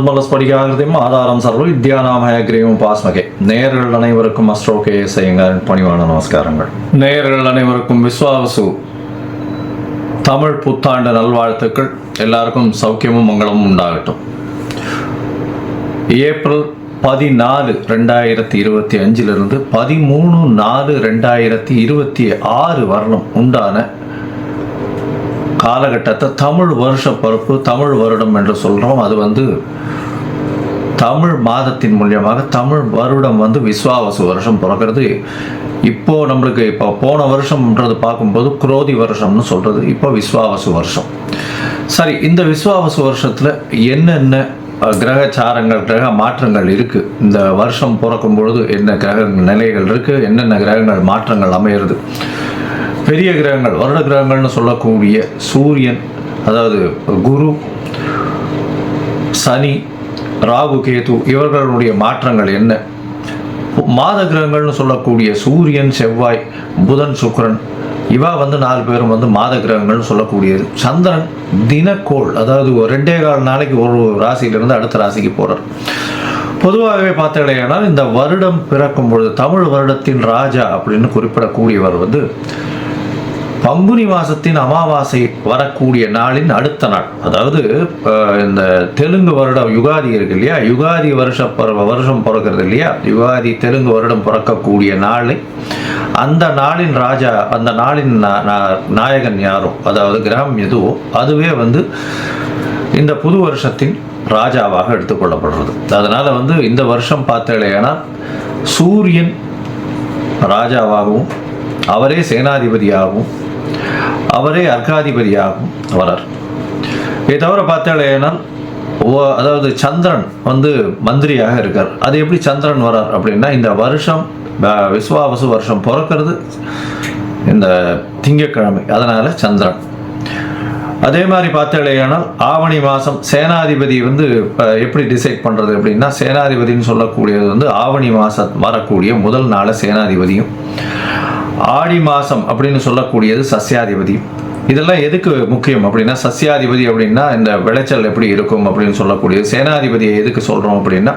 நிர்மலஸ்படிகாகிருதியும் ஆதாரம் சர்வ வித்யாநாமயக்ரீவம் பாஸ்மகே. நேயர்கள் அனைவருக்கும் அஸ்ட்ரோ கேஎஸ் ஐயங்காரின் பணிவான நமஸ்காரங்கள். நேயர்கள் அனைவருக்கும் விஸ்வாவசு தமிழ் புத்தாண்டு நல்வாழ்த்துக்கள். எல்லாருக்கும் சௌக்கியமும் மங்களமும் உண்டாகட்டும். ஏப்ரல் 14, 2025 13, 4, 2026 வருடம் உண்டான காலகட்டத்தை தமிழ் வருஷ பரப்பு, தமிழ் வருடம் என்று சொல்கிறோம். அது தமிழ் மாதத்தின் மூலியமாக தமிழ் வருடம் விஸ்வாவசு வருஷம் பிறக்கிறது. இப்போது நம்மளுக்கு போன வருஷம்ன்றது பார்க்கும்போது குரோதி வருஷம்னு சொல்கிறது, இப்போ விஸ்வாவசு வருஷம். சரி, இந்த விஸ்வாவசு வருஷத்தில் என்னென்ன கிரகச்சாரங்கள், கிரக மாற்றங்கள் இருக்குது, இந்த வருஷம் பிறக்கும் பொழுது என்ன கிரக நிலைகள் இருக்குது, என்னென்ன கிரகங்கள் மாற்றங்கள் அமையிறது. பெரிய கிரகங்கள், வருட கிரகங்கள்னு சொல்லக்கூடிய சூரியன், அதாவது குரு, சனி, ராகு, கேது இவர்களுடைய மாற்றங்கள் என்ன. மாத கிரகங்கள்னு சொல்லக்கூடிய சூரியன், செவ்வாய், புதன், சுக்கிரன் இவா 4 பேரும் மாத கிரகங்கள்னு சொல்லக்கூடியது. சந்திரன் தினக்கோள், அதாவது 2.25 நாளைக்கு ஒரு ராசியிலிருந்து அடுத்த ராசிக்கு போகிறார். பொதுவாகவே பார்த்தீங்கன்னா இந்த வருடம் பிறக்கும் பொழுது தமிழ் வருடத்தின் ராஜா அப்படின்னு குறிப்பிடக்கூடியவர் பங்குனி மாதத்தின் அமாவாசை வரக்கூடிய நாளின் அடுத்த நாள், அதாவது இந்த தெலுங்கு வருடம் யுகாதி இருக்கு இல்லையா, யுகாதி வருஷம் பிறக்கிறது இல்லையா, யுகாதி தெலுங்கு வருடம் பிறக்கக்கூடிய நாளை, அந்த நாளின் ராஜா, அந்த நாளின் நாயகன் யாரோ, அதாவது கிரகம் எதுவோ அதுவே இந்த புது வருஷத்தின் ராஜாவாக எடுத்துக்கொள்ளப்படுறது. அதனால் இந்த வருஷம் பார்த்தீங்கன்னா சூரியன் ராஜாவாகவும், அவரே சேனாதிபதியாகவும், அவரே அர்க்காதிபதியாகவும் வரார். இதை தவிர பார்த்தீங்கன்னா அதாவது சந்திரன் மந்திரியாக இருக்கார். அது எப்படி சந்திரன் வரார் அப்படின்னா, இந்த வருஷம் விஸ்வாவசு வருஷம் பிறக்கிறது இந்த திங்கட்கிழமை, அதனால் சந்திரன். அதே மாதிரி பார்த்தீங்கன்னா ஆவணி மாதம் சேனாதிபதி எப்படி டிசைட் பண்ணுறது அப்படின்னா, சேனாதிபதினு சொல்லக்கூடியது ஆவணி மாதம் வரக்கூடிய முதல் நாள் சேனாதிபதியும், ஆடி மாதம் அப்படின்னு சொல்லக்கூடியது சஸ்யாதிபதி. இதெல்லாம் எதுக்கு முக்கியம் அப்படின்னா, சஸ்யாதிபதி அப்படின்னா இந்த விளைச்சல் எப்படி இருக்கும் அப்படின்னு சொல்லக்கூடியது. சேனாதிபதியை எதுக்கு சொல்கிறோம் அப்படின்னா,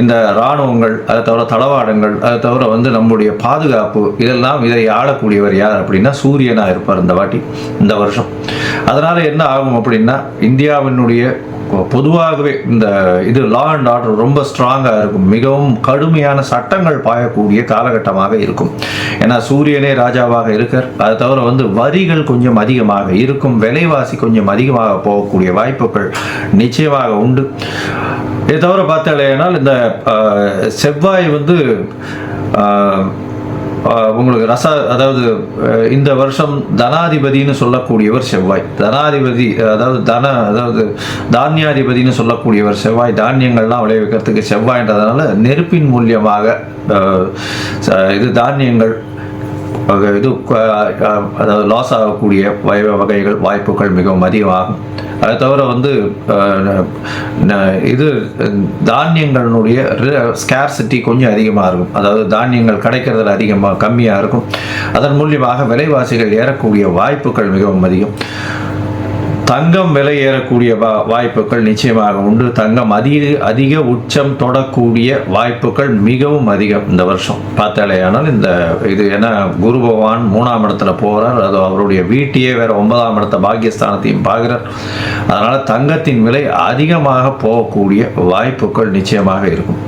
இந்த இராணுவங்கள், அதை தவிர தளவாடங்கள், அதை தவிர நம்முடைய பாதுகாப்பு, இதை ஆளக்கூடியவர் யார் அப்படின்னா சூரியனாக இருப்பார் இந்த வருஷம். அதனால் என்ன ஆகும் அப்படின்னா, இந்தியாவினுடைய பொதுவாகவே இது லா அண்ட் ஆர்டர் ரொம்ப ஸ்ட்ராங்காக இருக்கும், மிகவும் கடுமையான சட்டங்கள் பாயக்கூடிய காலகட்டமாக இருக்கும். ஏன்னா சூரியனே ராஜாவாக இருக்கார். அதை தவிர வரிகள் கொஞ்சம் அதிகமாக இருக்கும், விலைவாசி கொஞ்சம் அதிகமாக போகக்கூடிய வாய்ப்புகள் நிச்சயமாக உண்டு. இதை தவிர பார்த்தாலேனா இந்த செவ்வாய் உங்களுக்கு அதாவது இந்த வருஷம் தனாதிபதினு சொல்லக்கூடியவர் செவ்வாய். தனாதிபதி அதாவது தானியாதிபதினு சொல்லக்கூடியவர் செவ்வாய். தானியங்கள்லாம் விளைவிக்கிறதுக்கு செவ்வாய்ன்றதுனால நெருப்பின் மூலியமாக தானியங்கள் அதாவது லாஸ் ஆகக்கூடிய வாய்ப்புகள் மிகவும் அதிகமாகும். அதை தவிர தானியங்களுடைய ஸ்கேர்சிட்டி கொஞ்சம் அதிகமாக இருக்கும், அதாவது தானியங்கள் கிடைக்கிறதுல கம்மியாக இருக்கும். அதன் மூலியமாக விலைவாசிகள் ஏறக்கூடிய வாய்ப்புகள் மிகவும் அதிகம். தங்கம் விலை ஏறக்கூடிய வாய்ப்புகள் நிச்சயமாக உண்டு. தங்கம் அதிக உச்சம் தொடக்கூடிய வாய்ப்புகள் மிகவும் அதிகம் இந்த வருஷம் பார்த்தாலேயானால். இது ஏன்னா குரு பகவான் 3ஆம் இடத்துல போகிறார், அது அவருடைய வீட்டையே வேற 9ஆம் இடத்த பாக்கியஸ்தானத்தையும் பார்க்குறார். அதனால் தங்கத்தின் விலை அதிகமாக போகக்கூடிய வாய்ப்புகள் நிச்சயமாக இருக்கும்.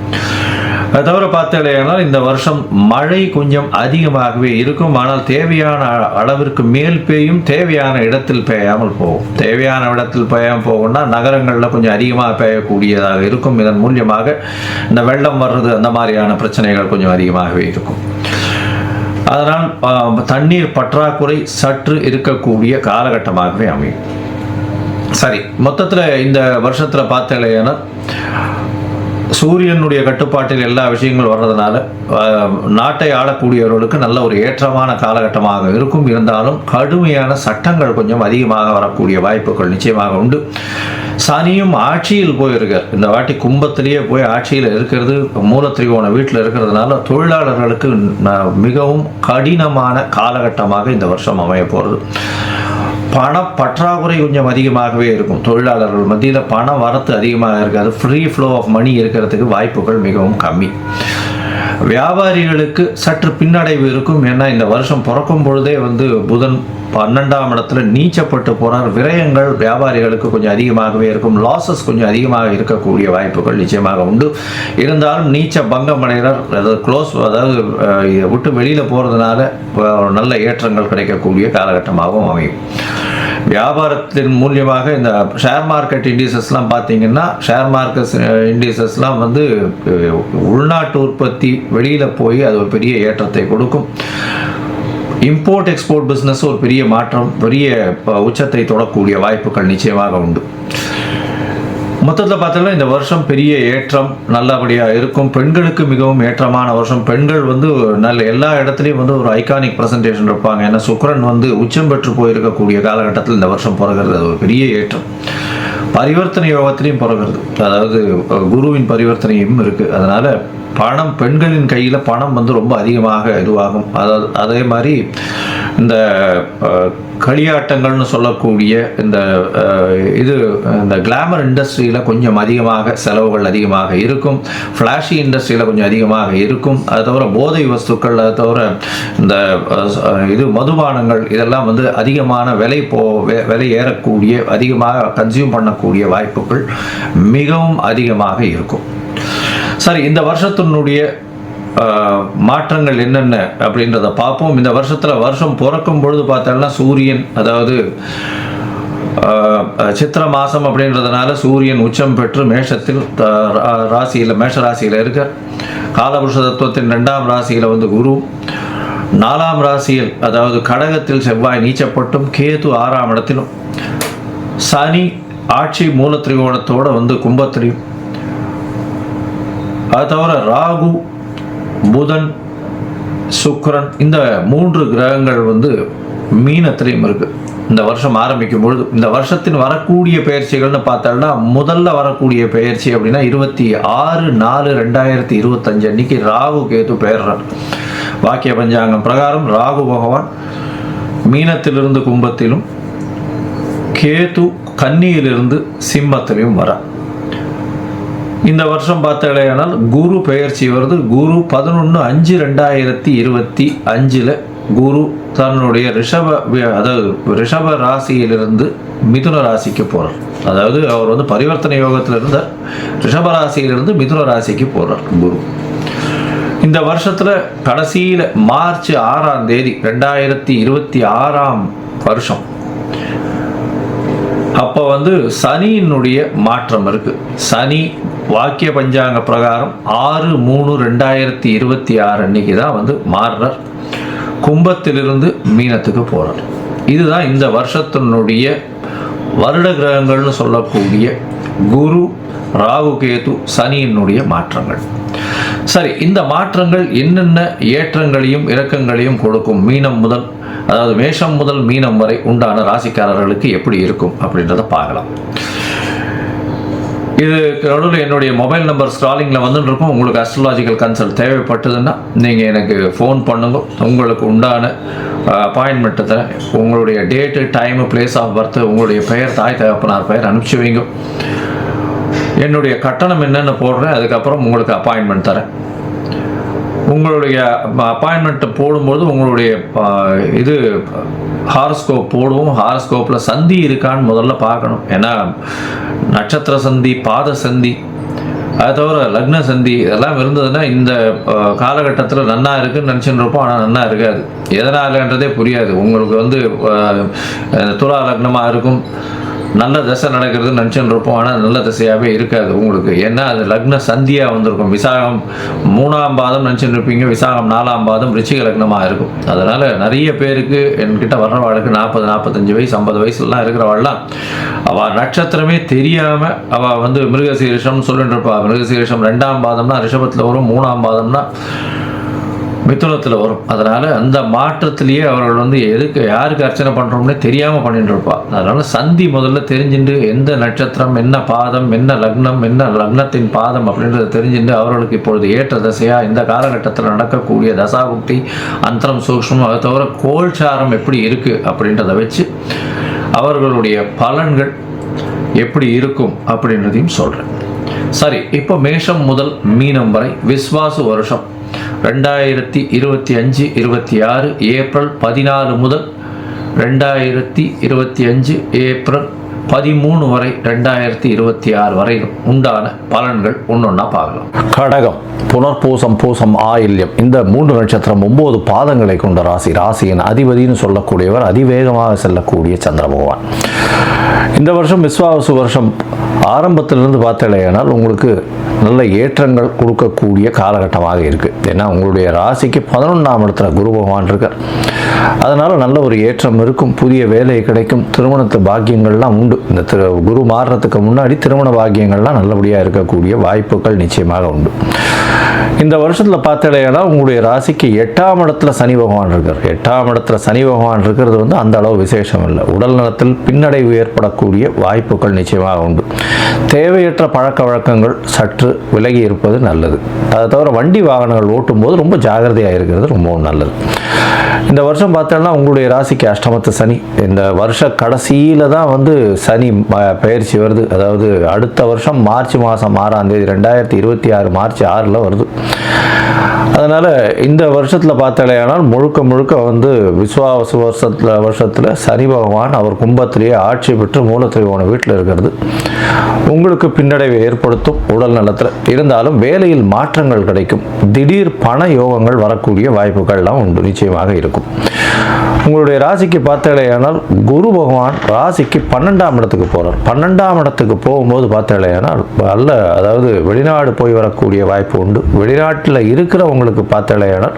அது தவிர பார்த்தீங்கன்னா இந்த வருஷம் மழை கொஞ்சம் அதிகமாகவே இருக்கும். ஆனால் தேவையான அளவிற்கு மேல் பெய்யும், தேவையான இடத்தில் பெய்யாமல் போகும். தேவையான இடத்தில் பெய்யாமல் போகும்னா நகரங்களில் கொஞ்சம் அதிகமாக பெய்யக்கூடியதாக இருக்கும். இதன் மூலியமாக இந்த வெள்ளம் வர்றது, அந்த மாதிரியான பிரச்சனைகள் கொஞ்சம் அதிகமாகவே இருக்கும். அதனால் தண்ணீர் பற்றாக்குறை சற்று இருக்கக்கூடிய காலகட்டமாகவே அமையும். சரி, மொத்தத்தில் இந்த வருஷத்தில் பார்த்தீங்கன்னா சூரியனுடைய கட்டுப்பாட்டில் எல்லா விஷயங்களும் வர்றதுனால நாட்டை ஆளக்கூடியவர்களுக்கு நல்ல ஒரு ஏற்றமான காலகட்டமாக இருக்கும். இருந்தாலும் கடுமையான சட்டங்கள் கொஞ்சம் அதிகமாக வரக்கூடிய வாய்ப்புகள் நிச்சயமாக உண்டு. சனியும் ஆட்சியில் போயிருக்கார். இந்த வாட்டி கும்பத்திலேயே போய் ஆட்சியில் இருக்கிறது, மூலத்திரிகோண வீட்டில் இருக்கிறதுனால தொழிலாளர்களுக்கு மிகவும் கடினமான காலகட்டமாக இந்த வருஷம் அமைய போகிறது. பண பற்றாக்குறை கொஞ்சம் அதிகமாகவே இருக்கும். தொழிலாளர்கள் மத்தியில் பண வரத்து அதிகமாக இருக்காது. ஃப்ரீ ஃப்ளோ ஆஃப் மணி இருக்கிறதுக்கு வாய்ப்புகள் மிகவும் கம்மி. வியாபாரிகளுக்கு சற்று பின்னடைவு இருக்கும். ஏன்னா இந்த வருஷம் பிறக்கும் பொழுதே புதன் 12ஆம் இடத்துல நீச்சப்பட்டு போனார். விரயங்கள் வியாபாரிகளுக்கு கொஞ்சம் அதிகமாகவே இருக்கும். லாசஸ் கொஞ்சம் அதிகமாக இருக்கக்கூடிய வாய்ப்புகள் நிச்சயமாக உண்டு. இருந்தாலும் நீச்ச பங்கம் அடைகிறார், அதாவது க்ளோஸ், அதாவது இதை விட்டு வெளியில் போகிறதுனால நல்ல ஏற்றங்கள் கிடைக்கக்கூடிய காலகட்டமாகவும் அமையும். வியாபாரத்தின் மூலியமாக இந்த ஷேர் மார்க்கெட் இண்டிசஸ்லாம் பார்த்தீங்கன்னா, ஷேர் மார்க்கெட் இண்டிசஸ்லாம் உள்நாட்டு உற்பத்தி வெளியில் போய் அது ஒரு பெரிய ஏற்றத்தை கொடுக்கும். இம்போர்ட் எக்ஸ்போர்ட் பிஸ்னஸ் ஒரு பெரிய மாற்றம், பெரிய உச்சத்தை தொடக்கூடிய வாய்ப்புகள் நிச்சயமாக உண்டு. மொத்தத்தில் பார்த்தோம்னா இந்த வருஷம் பெரிய ஏற்றம் நல்லபடியாக இருக்கும். பெண்களுக்கு மிகவும் ஏற்றமான வருஷம். பெண்கள் நல்ல எல்லா இடத்துலையும் ஒரு ஐகானிக் ப்ரெசன்டேஷன் இருப்பாங்க. ஏன்னா சுக்கிரன் உச்சம் பெற்று போயிருக்கக்கூடிய காலகட்டத்தில் இந்த வருஷம் பிறகுறது அது ஒரு பெரிய ஏற்றம். பரிவர்த்தனை யோகத்திலையும் பிறகுறது, அதாவது குருவின் பரிவர்த்தனையும் இருக்குது. அதனால் பணம், பெண்களின் கையில் பணம் ரொம்ப அதிகமாக இதுவாகும். அதாவது அதே மாதிரி இந்த களியாட்டங்கள்னு சொல்லக்கூடிய இந்த கிளாமர் இண்டஸ்ட்ரியில் கொஞ்சம் அதிகமாக செலவுகள் அதிகமாக இருக்கும். ஃப்ளாஷி இண்டஸ்ட்ரியில் கொஞ்சம் அதிகமாக இருக்கும். அது தவிர போதை வஸ்துக்கள், அது தவிர இந்த மதுபானங்கள் இதெல்லாம் அதிகமான விலை ஏறக்கூடிய, அதிகமாக கன்சியூம் பண்ணக்கூடிய வாய்ப்புகள் மிகவும் அதிகமாக இருக்கும். சரி, இந்த வருஷத்தினுடைய மாற்றங்கள் என்னென்ன அப்படின்றத பார்ப்போம். இந்த வருஷம் பிறக்கும் பொழுது பார்த்தோம்னா சூரியன், அதாவது சித்திர மாதம் அப்படின்றதுனால சூரியன் உச்சம் பெற்று மேஷத்தில் மேஷ ராசியில் இருக்க. காலபுருஷ தத்துவத்தின் 2ஆம் ராசியில் குரு, 4ஆம் ராசியில் அதாவது கடகத்தில் செவ்வாய் நீச்சப்பட்டும், கேது 6ஆம் இடத்திலும், சனி ஆட்சி மூலத்திரிகோணத்தோடு கும்பத்திலையும், அது தவிர ராகு, புதன், சுக்கிரன், இந்த 3 கிரகங்கள் மீனத்திலையும் இருக்கு. இந்த வருஷம் ஆரம்பிக்கும் பொழுது இந்த வருஷத்தின் வரக்கூடிய பயிற்சிகள்னு பார்த்தோம்னா, முதல்ல வரக்கூடிய பயிற்சி அப்படின்னா 26/4/2025 அன்னைக்கு ராகு கேது பெயர்றார். வாக்கிய பஞ்சாங்கம் பிரகாரம் ராகு பகவான் மீனத்திலிருந்து கும்பத்திலும், கேது கன்னியிலிருந்து சிம்மத்திலையும் வரார். இந்த வருஷம் பார்த்தாலேயானால் குரு பெயர்ச்சி வருது. குரு 11/5/2025 குரு தன்னுடைய ரிஷப ராசியிலிருந்து மிதுன ராசிக்கு போகிறார். அதாவது அவர் பரிவர்த்தனை யோகத்தில் இருந்தார். ரிஷப ராசியிலிருந்து மிதுன ராசிக்கு போகிறார் குரு. இந்த வருஷத்தில் கடைசியில் மார்ச் 6ஆம் தேதி 2026ஆம் வருஷம் அப்போ சனியினுடைய மாற்றம் இருக்கு. சனி வாக்கிய பஞ்சாங்க பிரகாரம் 6/3/2026 அன்னைக்கு தான் மாறுறார். கும்பத்திலிருந்து மீனத்துக்கு போறார். இதுதான் இந்த வருஷத்தினுடைய வருட கிரகங்கள்னு சொல்லக்கூடிய குரு, ராகு, கேது, சனியினுடைய மாற்றங்கள். சரி, இந்த மாற்றங்கள் என்னென்ன ஏற்றங்களையும் இறக்கங்களையும் கொடுக்கும்? அதாவது மேஷம் முதல் மீனம் வரை உண்டான ராசிக்காரர்களுக்கு எப்படி இருக்கும் அப்படின்றத பார்க்கலாம். இது நடுவில் என்னுடைய மொபைல் நம்பர் ஸ்க்ராலிங்கில் இருக்கும். உங்களுக்கு அஸ்ட்ராலாஜிக்கல் கன்சல்ட் தேவைப்பட்டதுன்னா நீங்கள் எனக்கு ஃபோன் பண்ணுங்க. உங்களுக்கு உண்டான அப்பாயின்மெண்ட்டு தரேன். உங்களுடைய date, time, place of birth, உங்களுடைய பெயர், தாய் தகப்பனார் பெயர் அனுப்பிச்சி வைங்க. என்னுடைய கட்டணம் என்னென்னு போடுறேன். அதுக்கப்புறம் உங்களுக்கு அப்பாயின்மெண்ட் தரேன். உங்களுடைய அப்பாயின்மெண்ட்டை போடும்போது உங்களுடைய ஹாரஸ்கோப் போடுவோம். ஹாரஸ்கோப்பில் சந்தி இருக்கான்னு முதல்ல பார்க்கணும். ஏன்னா நட்சத்திர சந்தி, பாத சந்தி, அது தவிர லக்ன சந்தி இதெல்லாம் இருந்ததுன்னா இந்த காலகட்டத்தில் நன்னா இருக்குன்னு நினச்சின்னு இருப்போம். ஆனால் நன்னா இருக்காது. எதனாலன்றதே புரியாது. உங்களுக்கு துலா லக்னமாக இருக்கும், நல்ல தசை நடக்கிறதுன்னு நினச்சின்னு இருப்போம். ஆனால் நல்ல தசையாகவே இருக்காது உங்களுக்கு. ஏன்னா அது லக்ன சந்தியாக வந்திருக்கும். விசாகம் 3ஆம் பாதம் நினச்சின்னு இருப்பீங்க, விசாகம் 4ஆம் பாதம் ரிச்சிக லக்னமாக இருக்கும். அதனால் நிறைய பேருக்கு என்கிட்ட வர்றவாளுக்கு 40, 45 வயசு, 50 வயசுலாம் இருக்கிறவாள்லாம் அவள் நட்சத்திரமே தெரியாமல் அவள் மிருகசீரிஷம்னு சொல்லிட்டு இருப்பா. மிருகசீரிஷம் 2ஆம் பாதம்னா ரிஷபத்தில் வரும், 3ஆம் பாதம்னா மிதுனத்தில் வரும். அதனால் அந்த மாற்றத்திலேயே அவர்கள் யாருக்கு அர்ச்சனை பண்ணுறோம்னே தெரியாமல் பண்ணிட்டு இருப்பாள். அதனால் சந்தி முதல்ல தெரிஞ்சுட்டு எந்த நட்சத்திரம், என்ன பாதம், என்ன லக்னம், என்ன லக்னத்தின் பாதம் அப்படின்றத தெரிஞ்சுட்டு அவர்களுக்கு இப்பொழுது ஏற்ற தசையாக இந்த காலகட்டத்தில் நடக்கக்கூடிய தசாபுக்தி, அந்தரம், சூக்ஷ்மம், அதை தவிர கோல்சாரம் எப்படி இருக்குது அப்படின்றத வச்சு அவர்களுடைய பலன்கள் எப்படி இருக்கும் அப்படின்றதையும் சொல்கிறேன். சரி, இப்போ மேஷம் முதல் மீனம் வரை விஸ்வாசு வருஷம் 2025-26 ஏப்ரல் 14 முதல் 2025 ஏப்ரல் 13 வரை 2026 வரை உண்டான பலன்கள் ஒன்னொன்னா பார்க்கலாம். கடகம், புனர்பூசம், பூசம், ஆயில்யம் இந்த 3 நட்சத்திரம் 9 பாதங்களை கொண்ட ராசி. ராசியின் அதிபதினு சொல்லக்கூடியவர் அதிவேகமாக செல்லக்கூடிய சந்திர பகவான். இந்த வருஷம் விஸ்வாவசு வருஷம் ஆரம்பத்திலிருந்து பார்த்தலையானால் உங்களுக்கு நல்ல ஏற்றங்கள் கொடுக்கக்கூடிய காலகட்டமாக இருக்குது. ஏன்னா உங்களுடைய ராசிக்கு 11ஆம் இடத்துல குரு பகவான் இருக்கார். அதனால் நல்ல ஒரு ஏற்றம் இருக்கும், புதிய வேலை கிடைக்கும், திருமணத்து பாக்கியங்கள்லாம் உண்டு. இந்த குரு மாறுறதுக்கு முன்னாடி திருமண பாக்கியங்கள்லாம் நல்லபடியாக இருக்கக்கூடிய வாய்ப்புகள் நிச்சயமாக உண்டு. இந்த வருஷத்தில் பார்த்தலையானா உங்களுடைய ராசிக்கு 8ஆம் இடத்துல சனி பகவான் இருக்கார். 8ஆம் இடத்துல சனி பகவான் இருக்கிறது வந்து அந்த அளவு விசேஷம் இல்லை. உடல் நலத்தில் பின்னடைவு ஏற்படக்கூடிய வாய்ப்புகள் நிச்சயமாக உண்டு. தேவையற்ற பழக்க வழக்கங்கள் சற்று விலகி இருப்பது நல்லது. அதை தவிர வண்டி வாகனங்கள் ஓட்டும் போது ரொம்ப ஜாகிரதையாக இருக்கிறது ரொம்பவும் நல்லது. இந்த வருஷம் பார்த்தோம்னா உங்களுடைய ராசிக்கு அஷ்டமத்து சனி. இந்த வருஷ கடைசியில் தான் வந்து சனி பயிற்சி வருது. அதாவது அடுத்த வருஷம் மார்ச் மாதம் 6ஆம் தேதி 2026 மார்ச் 6 வருது. அதனால் இந்த வருஷத்தில் பார்த்தாலேயானால் முழுக்க வந்து விஸ்வாவசு வருஷத்தில் சனி பகவான் அவர் கும்பத்திலேயே ஆட்சி பெற்று மூலத்திரிகோண வீட்டில் இருக்கிறது உங்களுக்கு பின்னடைவை ஏற்படுத்தும். உடல் நலத்தில் இருந்தாலும் வேலையில் மாற்றங்கள் கிடைக்கும். திடீர் பண யோகங்கள் வரக்கூடிய வாய்ப்புகள்லாம் உண்டு, நிச்சயமாக இருக்கும். உங்களுடைய ராசிக்கு பார்த்தாலேயானால் குரு பகவான் ராசிக்கு 12ஆம் இடத்துக்கு போகிறார். 12ஆம் இடத்துக்கு போகும்போது பார்த்தாலேயானால் அதாவது வெளிநாடு போய் வரக்கூடிய வாய்ப்பு உண்டு. வெளிநாட்டில் இருக்கிறவங்களுக்கு பார்த்தாலேயானால்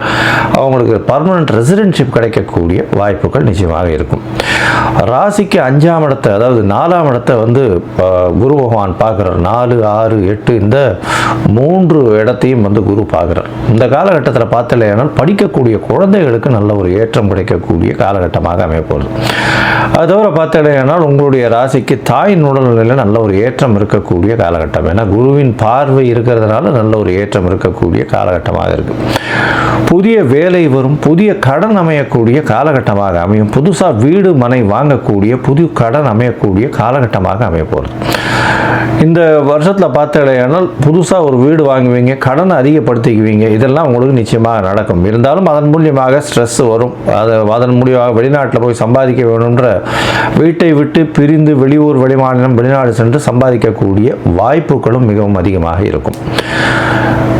அவங்களுக்கு பர்மனன்ட் ரெசிடென்ஷிப் கிடைக்கக்கூடிய வாய்ப்புகள் நிச்சயமாக இருக்கும். ராசிக்கு 5ஆம் இடத்தை அதாவது 4ஆம் இடத்தை வந்து குரு பகவான் பார்க்குறார். 4, 6, 8 இந்த 3 இடத்தையும் வந்து குரு பார்க்குறார். இந்த காலகட்டத்தில் பார்த்தாலேயானால் படிக்கக்கூடிய குழந்தைகளுக்கு நல்ல ஒரு ஏற்றம் கிடைக்கக்கூடிய காலகட்டமாக அமையப்போகுது. அது தவிர பார்த்தாலேயானால் உங்களுடைய ராசிக்கு தாயின் உடல்நிலையில் நல்ல ஒரு ஏற்றம் இருக்கக்கூடிய காலகட்டம். ஏன்னா குருவின் பார்வை இருக்கிறதுனால நல்ல ஒரு ஏற்றம் இருக்கக்கூடிய காலகட்டமாக இருக்குது. புதிய வேலை வரும், புதிய கடன் அமையக்கூடிய காலகட்டமாக அமையும். புதுசாக வீடு மனை வாங்கக்கூடிய புது கடன் அமையக்கூடிய காலகட்டமாக அமைய போகிறது. இந்த வருஷத்தில் பார்த்தாலேயானால் புதுசாக ஒரு வீடு வாங்குவீங்க, கடனை அதிகப்படுத்திக்குவீங்க. இதெல்லாம் உங்களுக்கு நிச்சயமாக நடக்கும். இருந்தாலும் அதன் மூலியமாக ஸ்ட்ரெஸ் வரும். அதன் மூலியமாக வெளிநாட்டில் போய் சம்பாதிக்க வேணுன்ற வீட்டை விட்டு பிரிந்து வெளியூர் வெளிமாநிலம் வெளிநாடு சென்று சம்பாதிக்கக்கூடிய வாய்ப்புகளும் மிகவும் அதிகமாக இருக்கும்.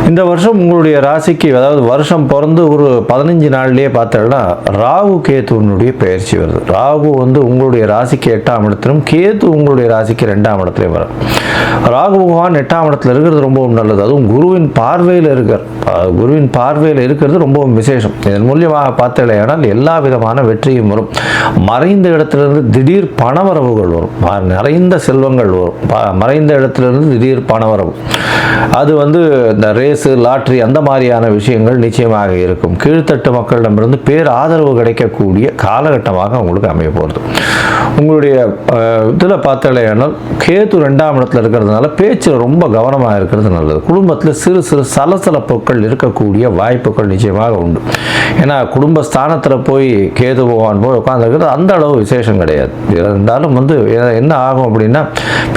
இந்த வருஷம் உங்களுடைய ராசிக்கு அதாவது வருஷம் பிறந்து ஒரு 15 நாள்லேயே பார்த்தோம்னா ராகு கேத்துனுடைய பயிற்சி வருது. ராகு வந்து உங்களுடைய ராசிக்கு 8ஆம் இடத்திலும் கேத்து உங்களுடைய ராசிக்கு 2ஆம் இடத்துலையும் வரும். ராகு பகவான் 8ஆம் இடத்துல இருக்கிறது ரொம்பவும் நல்லது. அதுவும் குருவின் பார்வையில் குருவின் பார்வையில் இருக்கிறது ரொம்பவும் விசேஷம். இதன் மூலியமாக பார்த்தலையானால் எல்லா விதமான வெற்றியும் வரும். மறைந்த இடத்திலிருந்து திடீர் பணவரவுகள் வரும். நிறைந்த செல்வங்கள் வரும். மறைந்த இடத்திலிருந்து திடீர் பணவரவு அது வந்து இந்த ரேஸு லாட்ரி அந்த மாதிரியான விஷயங்கள் நிச்சயமாக இருக்கும். கீழ்த்தட்டு மக்களிடமிருந்து பேர் ஆதரவு கிடைக்கக்கூடிய காலகட்டமாக உங்களுக்கு அமைய போகிறது. உங்களுடைய இதில் பார்த்தாலேயானால் கேத்து 2ஆம் இடத்துல இருக்கிறதுனால பேச்சில் ரொம்ப கவனமாக இருக்கிறது நல்லது. குடும்பத்தில் சிறு சிறு சலசலப்புகள் இருக்கக்கூடிய வாய்ப்புகள் நிச்சயமாக உண்டு. ஏன்னா குடும்ப ஸ்தானத்தில் போய் கேது பகவான் போய் உட்காந்துருக்கிறது அந்த அளவு விசேஷம் கிடையாது. இருந்தாலும் வந்து என்ன ஆகும் அப்படின்னா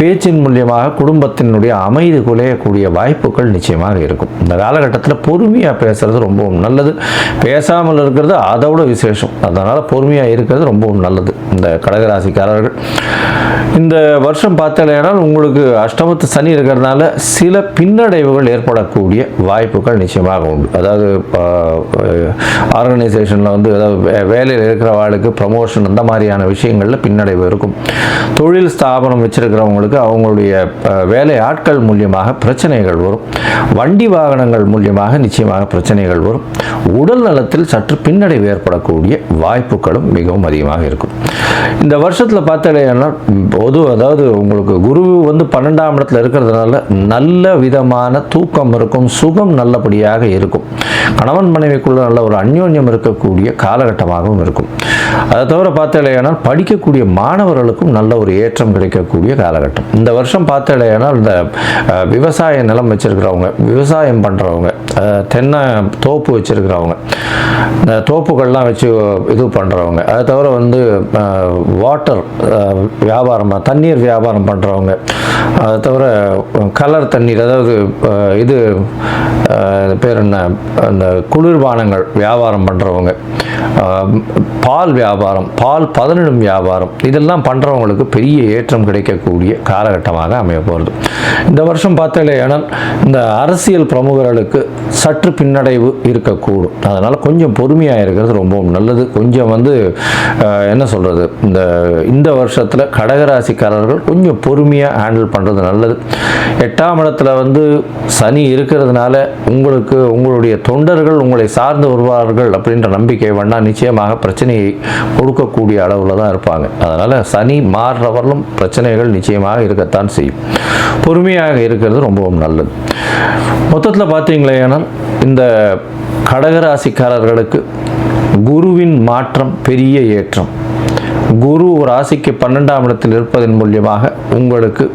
பேச்சின் மூலியமாக குடும்பத்தினுடைய அமைதி குலையக்கூடிய வாய்ப்புகள் நிச்சயமாக இருக்கும். இந்த காலகட்டத்தில் பொறுமையாக பேசுறது ரொம்பவும் நல்லது. பேசாமல் இருக்கிறது அதோட விசேஷம். அதனால் பொறுமையாக இருக்கிறது ரொம்பவும் நல்லது. இந்த கடகராசிக்காரர்கள் இந்த வருஷம் பார்த்தாலேனால் உங்களுக்கு அஷ்டமத்து சனி இருக்கிறதுனால சில பின்னடைவுகள் ஏற்படக்கூடிய வாய்ப்புகள் நிச்சயமாக உண்டு. அதாவது ஆர்கனைசேஷனில் வந்து அதாவது வேலையில் இருக்கிறவர்களுக்கு ப்ரமோஷன் அந்த மாதிரியான விஷயங்களில் பின்னடைவு இருக்கும். தொழில் ஸ்தாபனம் வச்சிருக்கிறவங்களுக்கு அவங்களுடைய வேலை ஆட்கள் மூலியமாக பிரச்சனைகள் வரும். வண்டி வாகனங்கள் மூலியமாக நிச்சயமாக பிரச்சனைகள் வரும். உடல் நலத்தில் சற்று பின்னடைவு ஏற்படக்கூடிய வாய்ப்புகளும் மிகவும் அதிகமாக இருக்கும். இந்த வருஷத்தில் பார்த்தாலேன்னா அதாவது உங்களுக்கு குரு வந்து 12ஆம் இடத்துல இருக்கிறதுனால நல்ல விதமான தூக்கம் இருக்கும், சுகம் நல்லபடியாக இருக்கும். கணவன் மனைவிக்குள்ள நல்ல ஒரு அந்யோன்யம் இருக்கக்கூடிய காலகட்டமாகவும் இருக்கும். அதை தவிர பார்த்தாலேயானால் படிக்கக்கூடிய மாணவர்களுக்கும் நல்ல ஒரு ஏற்றம் கிடைக்கக்கூடிய காலகட்டம். இந்த வருஷம் பார்த்தாலேயானால் இந்த விவசாய நிலம் வச்சிருக்கிறவங்க, விவசாயம் பண்ணுறவங்க, தென்னை தோப்பு வச்சிருக்கிறவங்க, இந்த தோப்புகள்லாம் வச்சு இது பண்ணுறவங்க, அதை தவிர வந்து வாட்டர் வியாபாரம், தண்ணீர் வியாபாரம் பண்ணுறவங்க, அதை தவிர கலர் தண்ணீர், அதாவது இது பேர் என்ன, அந்த குளிர்பானங்கள் வியாபாரம் பண்ணுறவங்க, பால் வியாபாரம், பால் பதனிடும் வியாபாரம், இதெல்லாம் பண்ணுறவங்களுக்கு பெரிய ஏற்றம் கிடைக்கக்கூடிய காலகட்டமாக அமைய போகிறது. இந்த வருஷம் பார்த்தாலேயானால் இந்த அரசியல் பிரமுகர்களுக்கு சற்று பின்னடைவு இருக்கக்கூடும். அதனால் கொஞ்சம் பொறுமையாக இருக்கிறது ரொம்பவும் நல்லது. கொஞ்சம் வந்து என்ன சொல்கிறது, இந்த வருஷத்தில் கடகராசிக்காரர்கள் கொஞ்சம் பொறுமையாக ஹேண்டில் பண்ணுறது நல்லது. 8ஆம் இடத்துல வந்து சனி இருக்கிறதுனால உங்களுக்கு உங்களுடைய தொண்டர்கள் உங்களை சார்ந்து வருவார்கள் அப்படின்ற நம்பிக்கை வேண்டாம். நிச்சயமாக பிரச்சனையை கொடுக்கக்கூடிய அளவில் தான் இருப்பாங்க. அதனால் சனி மாறுறவர்களும் பிரச்சனைகள் நிச்சயமாக இருக்கத்தான் செய்யும். பொறுமையாக இருக்கிறது ரொம்பவும் நல்லது. மொத்தத்தில் பார்த்தீங்களேனால் இந்த கடகராசிக்காரர்களுக்கு குருவின் மாற்றம் பெரிய ஏற்றம். குரு ராசிக்கு 12ஆம் இடத்தில் இருப்பதன் மூலியமாக உங்களுக்கு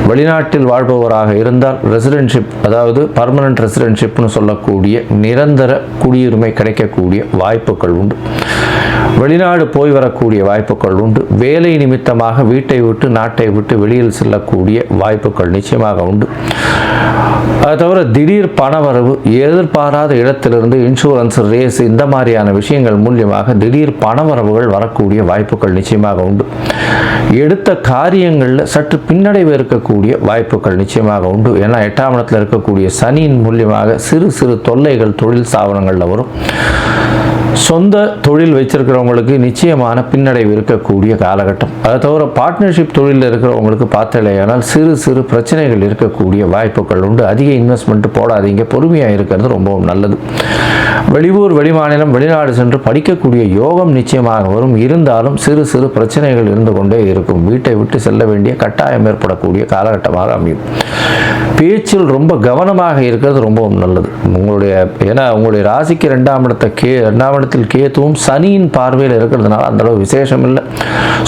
வெளிநாட்டில் வாழ்பவராக இருந்தால் ரெசிடென்ஷிப், அதாவது பர்மனன்ட் ரெசிடென்ஷிப்னு சொல்லக்கூடிய நிரந்தர குடியுரிமை கிடைக்கக்கூடிய வாய்ப்புகள் உண்டு. வெளிநாடு போய் வரக்கூடிய வாய்ப்புகள் உண்டு. வேலை நிமித்தமாக வீட்டை விட்டு நாட்டை விட்டு வெளியில் செல்லக்கூடிய வாய்ப்புகள் நிச்சயமாக உண்டு. அதை தவிர திடீர் பணவரவு, எதிர்பாராத இடத்திலிருந்து இன்சூரன்ஸ், ரேஸ், இந்த மாதிரியான விஷயங்கள் மூலியமாக திடீர் பணவரவுகள் வரக்கூடிய வாய்ப்புகள் நிச்சயமாக உண்டு. எடுத்த காரியங்களில் சற்று பின்னடைவு இருக்கக்கூடிய வாய்ப்புகள் நிச்சயமாக உண்டு. ஏன்னா 8ஆம் இடத்தில் இருக்கக்கூடிய சனியின் மூலியமாக சிறு சிறு தொல்லைகள் தொழில் ஸ்தாபனங்களில் வரும். சொந்த தொழில் வச்சிருக்கிறவங்களுக்கு நிச்சயமான பின்னடைவு இருக்கக்கூடிய காலகட்டம். அதை தவிர பார்ட்னர்ஷிப் தொழிலில் இருக்கிறவங்களுக்கு பார்த்தாலேயானால் சிறு சிறு பிரச்சனைகள் இருக்கக்கூடிய வாய்ப்புகள் உண்டு. அதிக இன்வெஸ்ட்மெண்ட் போடாதீங்க, பொறுமையாக இருக்கிறது ரொம்பவும் நல்லது. வெளியூர், வெளிமாநிலம், வெளிநாடு சென்று படிக்கக்கூடிய யோகம் நிச்சயமாக வரும். இருந்தாலும் சிறு சிறு பிரச்சனைகள் இருந்து கொண்டே இருக்கும். வீட்டை விட்டு செல்ல வேண்டிய கட்டாயம் ஏற்படக்கூடிய காலகட்டமாக அமையும். பேச்சில் ரொம்ப கவனமாக இருக்கிறது ரொம்பவும் நல்லது. ஏன்னா உங்களுடைய ராசிக்கு 2ஆம் இடத்தில் கேத்துவும் சனியின் பார்வையில் இருக்கிறதுனால அந்தளவு விசேஷம் இல்லை.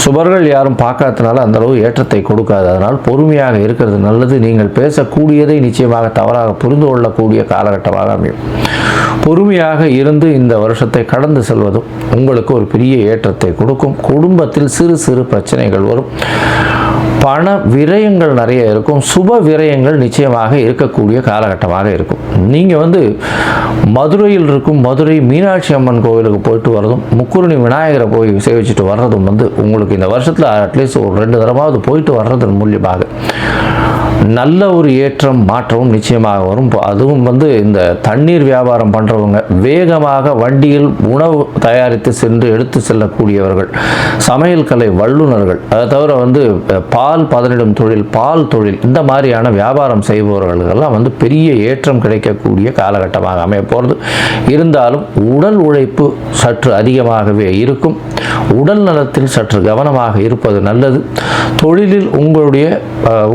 சுபர்கள் யாரும் பார்க்காதனால அந்தளவு ஏற்றத்தை கொடுக்காது. அதனால் பொறுமையாக இருக்கிறது நல்லது. நீங்கள் பேசக்கூடியதை நிச்சயமாக தவறாக புரிந்து கொள்ளக்கூடிய காலகட்டமாக அமையும். பொறுமையாக இருந்து இந்த வருஷத்தை கடந்து செல்வதும் உங்களுக்கு ஒரு பெரிய ஏற்றத்தை கொடுக்கும். குடும்பத்தில் சிறு சிறு பிரச்சனைகள் வரும். பண விரயங்கள் நிறைய இருக்கும். சுப விரயங்கள் நிச்சயமாக இருக்கக்கூடிய காலகட்டமாக இருக்கும். நீங்கள் வந்து மதுரையில் இருக்கும் மதுரை மீனாட்சி அம்மன் கோவிலுக்கு போயிட்டு வர்றதும், முக்குருணி விநாயகரை போய் சேவிச்சுட்டு வர்றதும் வந்து உங்களுக்கு இந்த வருஷத்தில் அட்லீஸ்ட் ஒரு 2 தடவாவது போயிட்டு வர்றதன் மூலியமாக நல்ல ஒரு ஏற்றம் மாற்றமும் நிச்சயமாக வரும். அதுவும் வந்து இந்த தண்ணீர் வியாபாரம் பண்ணுறவங்க, வேகமாக வண்டியில் உணவு தயாரித்து சென்று எடுத்து செல்லக்கூடியவர்கள், சமையல் கலை வல்லுநர்கள், அதை தவிர வந்து பால் பதனிடும் தொழில், பால் தொழில், இந்த மாதிரியான வியாபாரம் செய்பவர்களுக்கெல்லாம் வந்து பெரிய ஏற்றம் கிடைக்கக்கூடிய காலகட்டமாக அமைய போகிறது. இருந்தாலும் உடல் உழைப்பு சற்று அதிகமாகவே இருக்கும். உடல் நலத்தில் சற்று கவனமாக இருப்பது நல்லது. தொழிலில்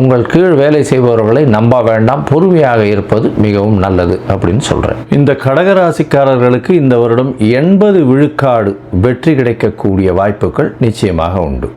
உங்கள் கீழ் வேலை செய்பவர்களை நம்ப வேண்டாம். பொறுமையாக இருப்பது மிகவும் நல்லது அப்படின்னு சொல்றேன். இந்த கடகராசிக்காரர்களுக்கு இந்த வருடம் 80 விழுக்காடு வெற்றி கிடைக்கக்கூடிய வாய்ப்புகள் நிச்சயமாக உண்டு.